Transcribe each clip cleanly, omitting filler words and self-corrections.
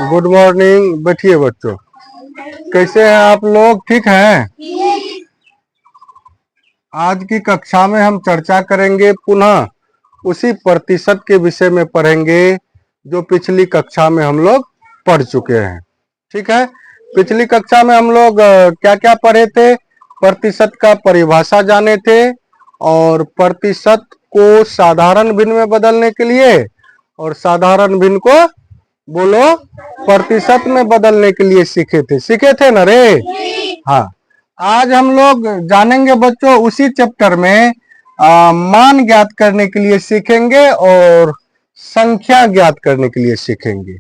Good morning. बैठिए बच्चों, कैसे हैं आप लोग? ठीक हैं? आज की कक्षा में हम चर्चा करेंगे, पुनः उसी प्रतिशत के विषय में पढ़ेंगे जो पिछली कक्षा में हम लोग पढ़ चुके हैं। ठीक है, पिछली कक्षा में हम लोग क्या क्या पढ़े थे? प्रतिशत का परिभाषा जाने थे, और प्रतिशत को साधारण भिन्न में बदलने के लिए और साधारण भिन्न को बोलो प्रतिशत में बदलने के लिए सीखे थे ना रे? हाँ, आज हम लोग जानेंगे बच्चों, उसी चैप्टर में मान ज्ञात करने के लिए सीखेंगे और संख्या ज्ञात करने के लिए सीखेंगे।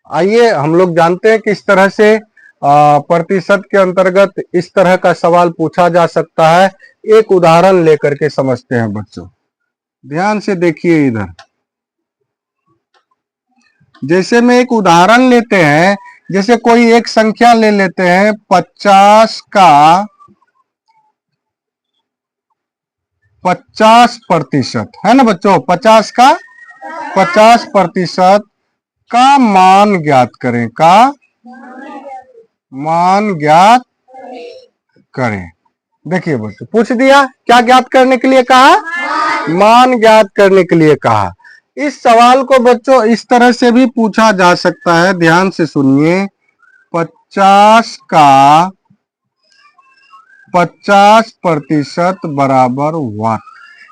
आइए हम लोग जानते हैं कि इस तरह से प्रतिशत के अंतर्गत इस तरह का सवाल पूछा जा सकता है। एक उदाहरण लेकर के समझते हैं बच्चों, ध्यान से देखिए इधर। जैसे में एक उदाहरण लेते हैं, जैसे कोई एक संख्या ले लेते हैं 50 का 50% है ना बच्चों? 50 का 50% का मान ज्ञात करें, का मान ज्ञात करें। देखिए बच्चों, पूछ दिया, क्या ज्ञात करने के लिए कहा? मान ज्ञात करने के लिए कहा। इस सवाल को बच्चों इस तरह से भी पूछा जा सकता है, ध्यान से सुनिए। 50 का 50% बराबर वाट।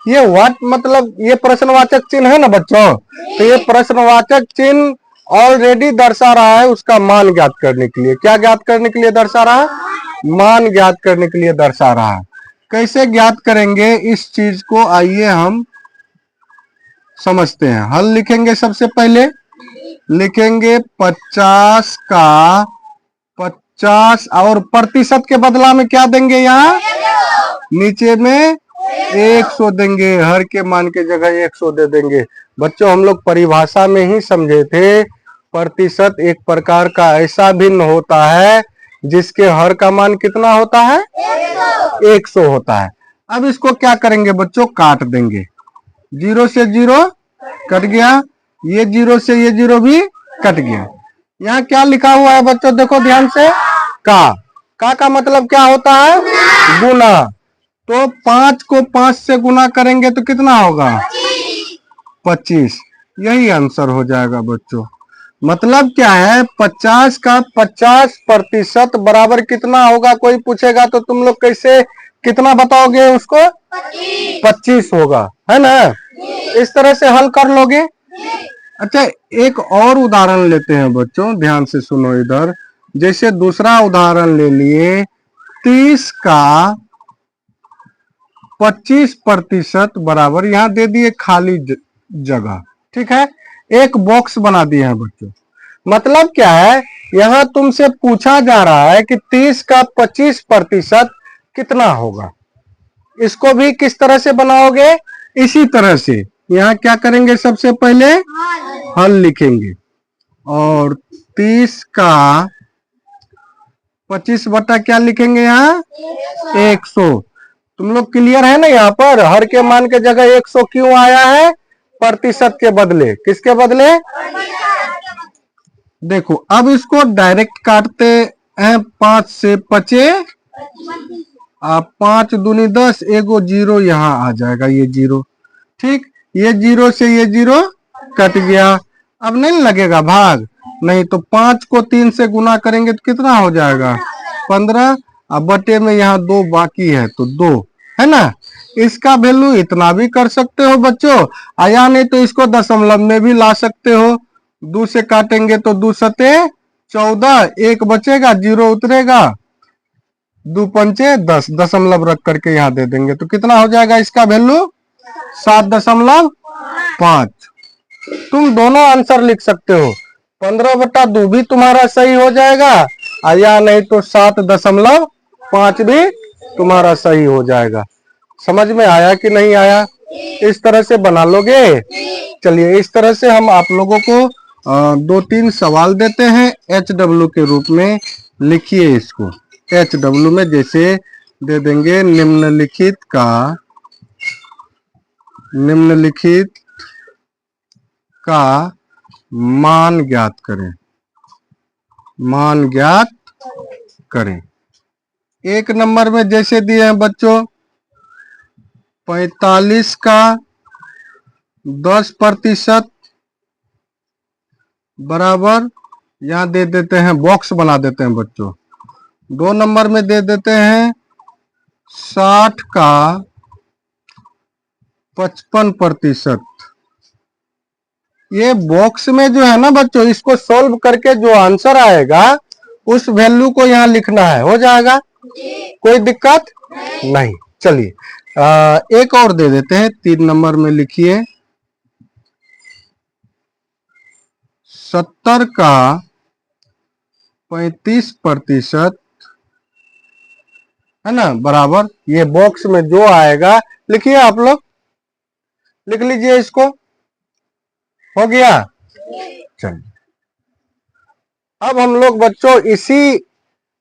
ये वाट मतलब ये प्रश्नवाचक चिन्ह है ना बच्चों, तो ये प्रश्नवाचक चिन्ह ऑलरेडी दर्शा रहा है उसका मान ज्ञात करने के लिए। क्या ज्ञात करने के लिए दर्शा रहा है? मान ज्ञात करने के लिए दर्शा रहा है। कैसे ज्ञात करेंगे इस चीज को, आइए हम समझते हैं। हल लिखेंगे, सबसे पहले लिखेंगे 50 का 50 और प्रतिशत के बदला में क्या देंगे? यहाँ नीचे में 100 देंगे, हर के मान के जगह 100 दे देंगे। बच्चों हम लोग परिभाषा में ही समझे थे, प्रतिशत एक प्रकार का ऐसा भिन्न होता है जिसके हर का मान कितना होता है? 100 होता है। अब इसको क्या करेंगे बच्चों? काट देंगे। 0 से 0 कट गया, ये 0 से ये 0 भी कट गया। यहाँ क्या लिखा हुआ है बच्चों? देखो ध्यान से, का मतलब क्या होता है? गुना। तो 5 को 5 से गुना करेंगे तो कितना होगा? 25। यही आंसर हो जाएगा बच्चों। मतलब क्या है? 50 का 50% बराबर कितना होगा? कोई पूछेगा तो तुम लोग कैसे कितना बताओगे उसको? 25 होगा, है ना? इस तरह से हल कर लोगे। अच्छा, एक और उदाहरण लेते हैं बच्चों, ध्यान से सुनो इधर। जैसे दूसरा उदाहरण ले लिए, 30 का 25% बराबर, यहां दे दिए खाली जगह। ठीक है, एक बॉक्स बना दिए हैं बच्चों। मतलब क्या है? यहां तुमसे पूछा जा रहा है कि 30 का 25% कितना होगा। इसको भी किस तरह से बनाओगे? इसी तरह से। यहाँ क्या करेंगे? सबसे पहले हल लिखेंगे, और 30 का 25 बटा क्या लिखेंगे? यहाँ 100। तुम लोग क्लियर है ना? यहाँ पर हर के मान के जगह 100 क्यों आया है? प्रतिशत के बदले। किसके बदले? देखो, अब इसको डायरेक्ट काटते हैं। 5 से 25, 5 दूनी 10, एगो 0 यहाँ आ जाएगा, ये 0। ठीक, ये 0 से ये 0 कट गया। अब नहीं लगेगा भाग? नहीं, तो 5 को 3 से गुना करेंगे तो कितना हो जाएगा? 15। अब बटे में यहाँ 2 बाकी है तो 2, है ना? इसका वैल्यू इतना भी कर सकते हो बच्चों, या नहीं तो इसको दशमलव में भी ला सकते हो। 2 से काटेंगे तो 2 सते 14, 1 बचेगा, 0 उतरेगा, 2 पंचे 10, दशमलव रख करके यहाँ दे देंगे तो कितना हो जाएगा इसका वैल्यू? 7.5। तुम दोनों आंसर लिख सकते हो। 15/2 भी तुम्हारा सही हो जाएगा, या नहीं तो 7.5 भी तुम्हारा सही हो जाएगा। समझ में आया कि नहीं आया? इस तरह से बना लोगे। चलिए, इस तरह से हम आप लोगों को 2-3 सवाल देते हैं HW के रूप में। लिखिए इसको HW में, जैसे दे देंगे निम्नलिखित का मान ज्ञात करें। मान ज्ञात करें। एक नंबर में जैसे दिए हैं बच्चों 45 का 10% बराबर, यहां दे देते हैं, बॉक्स बना देते हैं बच्चों। 2 नंबर में दे देते हैं 60 का 55%। ये बॉक्स में जो है ना बच्चों, इसको सॉल्व करके जो आंसर आएगा उस वैल्यू को यहाँ लिखना है, हो जाएगा, कोई दिक्कत नहीं। चलिए एक और दे देते हैं, 3 नंबर में लिखिए 70 का 35%, है ना, बराबर, ये बॉक्स में जो आएगा लिखिए, आप लोग लिख लीजिए इसको, हो गया। चलिए अब हम लोग बच्चों इसी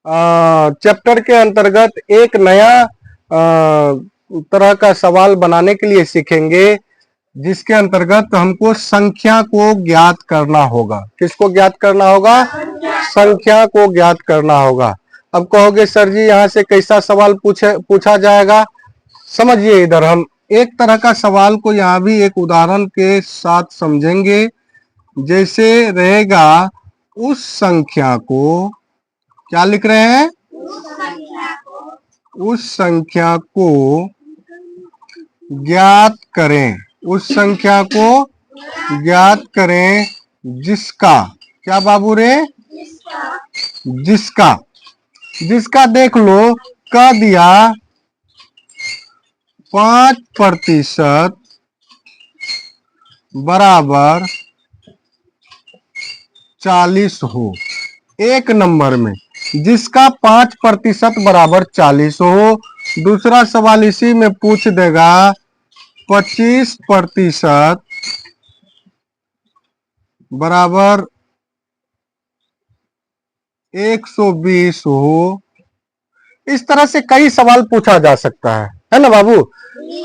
चैप्टर के अंतर्गत एक नया तरह का सवाल बनाने के लिए सीखेंगे, जिसके अंतर्गत हमको संख्या को ज्ञात करना होगा। किसको ज्ञात करना होगा? संख्या को ज्ञात करना होगा। अब कहोगे सर जी यहाँ से कैसा सवाल पूछा जाएगा? समझिए, इधर हम एक तरह का सवाल को यहाँ भी एक उदाहरण के साथ समझेंगे। जैसे रहेगा उस संख्या को, क्या लिख रहे हैं? उस संख्या को ज्ञात करें। उस संख्या को ज्ञात करें जिसका, क्या बाबू रे? जिसका। जिसका देख लो, कह दिया 5% बराबर 40 हो। एक नंबर में जिसका 5% बराबर 40 हो। दूसरा सवाल इसी में पूछ देगा 25% बराबर 120 हो। इस तरह से कई सवाल पूछा जा सकता है ना बाबू?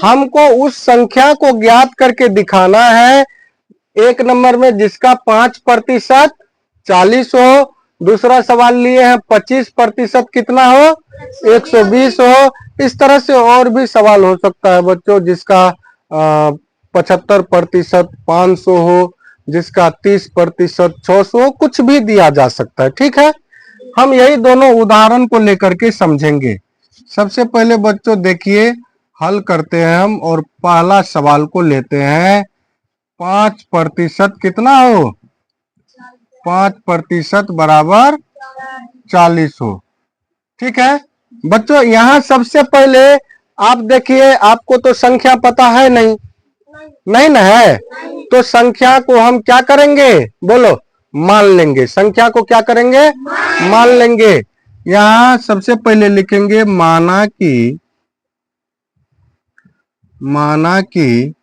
हमको उस संख्या को ज्ञात करके दिखाना है, एक नंबर में जिसका 5% 40 हो। दूसरा सवाल लिए हैं 25% कितना हो? 120 हो। इस तरह से और भी सवाल हो सकता है बच्चों, जिसका 75% 500 हो, जिसका 30% 600 हो, कुछ भी दिया जा सकता है। ठीक है, हम यही दोनों उदाहरण को लेकर के समझेंगे। सबसे पहले बच्चों देखिए, हल करते हैं हम, और पहला सवाल को लेते हैं। 5% कितना हो? 5% बराबर 40 हो। ठीक है बच्चों, यहां सबसे पहले आप देखिए, आपको तो संख्या पता है नहीं, नहीं ना है, तो संख्या को हम क्या करेंगे? बोलो, मान लेंगे। संख्या को क्या करेंगे? मान लेंगे। यहां सबसे पहले लिखेंगे माना कि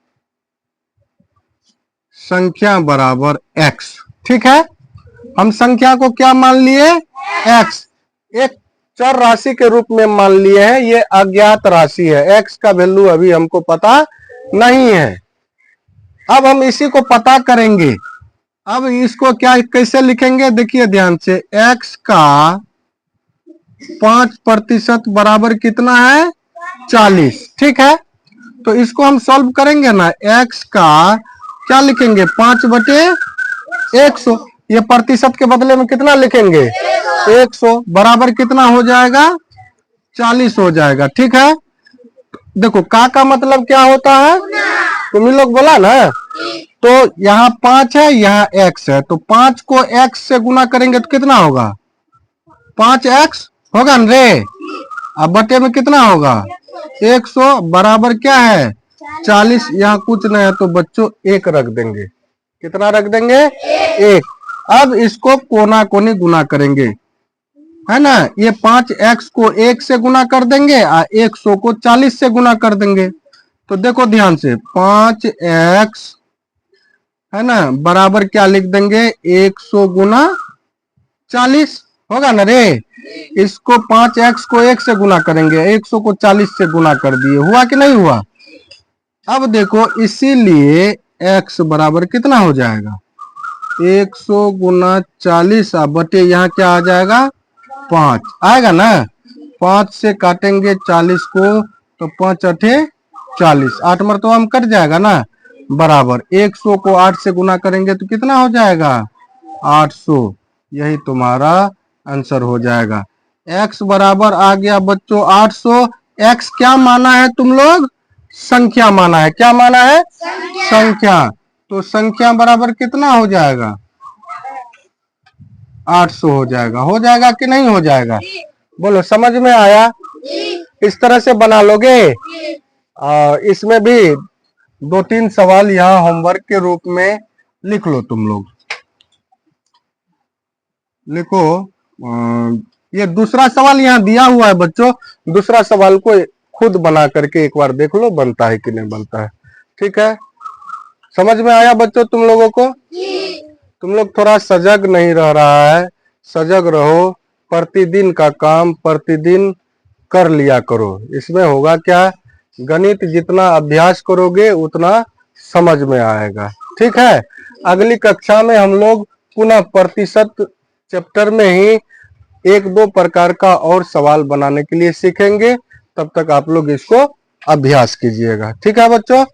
संख्या बराबर x। ठीक है, हम संख्या को क्या मान लिए? x। एक चर राशि के रूप में मान लिए हैं, ये अज्ञात राशि है, x का वैल्यू अभी हमको पता नहीं है। अब हम इसी को पता करेंगे। अब इसको क्या कैसे लिखेंगे? देखिए ध्यान से, x का 5% बराबर कितना है? 40। ठीक है, तो इसको हम सॉल्व करेंगे ना। x का क्या लिखेंगे? 5/100। ये प्रतिशत के बदले में कितना लिखेंगे? 100 बराबर कितना हो जाएगा? 40 हो जाएगा। ठीक है, देखो का मतलब क्या होता है? तुम लोग बोला ना, तो यहाँ 5 है, यहाँ x है, तो 5 को x से गुना करेंगे तो कितना होगा? 5x होगा न रे। अब बटे में कितना होगा? 100 बराबर क्या है? 40। यहाँ कुछ नहीं है तो बच्चों 1 रख देंगे। कितना रख देंगे? 1। अब इसको कोना कोनी गुना करेंगे, है ना। ये 5x को 1 से गुना कर देंगे और 100 को 40 से गुना कर देंगे। तो देखो ध्यान से, 5x है ना बराबर क्या लिख देंगे? 100 गुना 40 होगा ना रे। इसको 5x को 1 से गुना करेंगे, 100 को 40 से गुना कर दिए, हुआ कि नहीं हुआ? अब देखो, इसीलिए x बराबर कितना हो जाएगा 100 गुना 40 बटे यहाँ क्या आ जाएगा 5 आएगा ना। 5 से काटेंगे 40 को तो 5 अठे 40, 8 मरतबा में कट जाएगा ना, बराबर 100 को 8 से गुना करेंगे तो कितना हो जाएगा 800। यही तुम्हारा आंसर हो जाएगा। x बराबर आ गया बच्चों 800। x क्या माना है तुम लोग, संख्या माना है। क्या माना है, संख्या। तो संख्या बराबर कितना हो जाएगा 800 हो जाएगा कि नहीं हो जाएगा, बोलो समझ में आया। इस तरह से बना लोगे। इसमें भी 2-3 सवाल यहाँ होमवर्क के रूप में लिख लो तुम लोग। लिखो ये दूसरा सवाल यहाँ दिया हुआ है बच्चों, दूसरा सवाल को खुद बना करके एक बार देख लो बनता है कि नहीं बनता है। ठीक है, समझ में आया बच्चों तुम लोगों को। तुम लोग थोड़ा सजग नहीं रह रहा है, सजग रहो। प्रतिदिन का काम प्रतिदिन कर लिया करो। इसमें होगा क्या, गणित जितना अभ्यास करोगे उतना समझ में आएगा। ठीक है, अगली कक्षा में हम लोग पुनः प्रतिशत चैप्टर में ही 1-2 प्रकार का और सवाल बनाने के लिए सीखेंगे। तब तक आप लोग इसको अभ्यास कीजिएगा। ठीक है बच्चों।